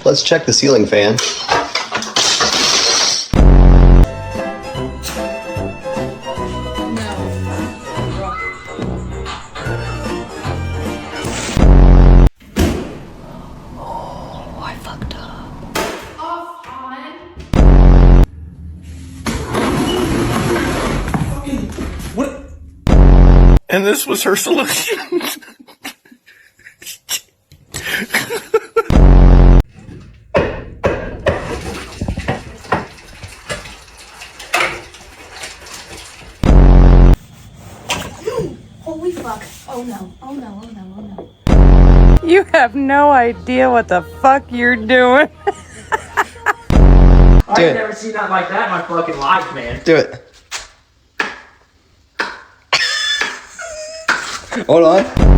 Let's check the ceiling fan. Oh, I fucked up. Off on. What? And this was her solution. Holy fuck. Oh no. Oh no. Oh no. Oh no. You have no idea what the fuck you're doing. I've never seen nothing like that in my fucking life, man. Do it. Hold on.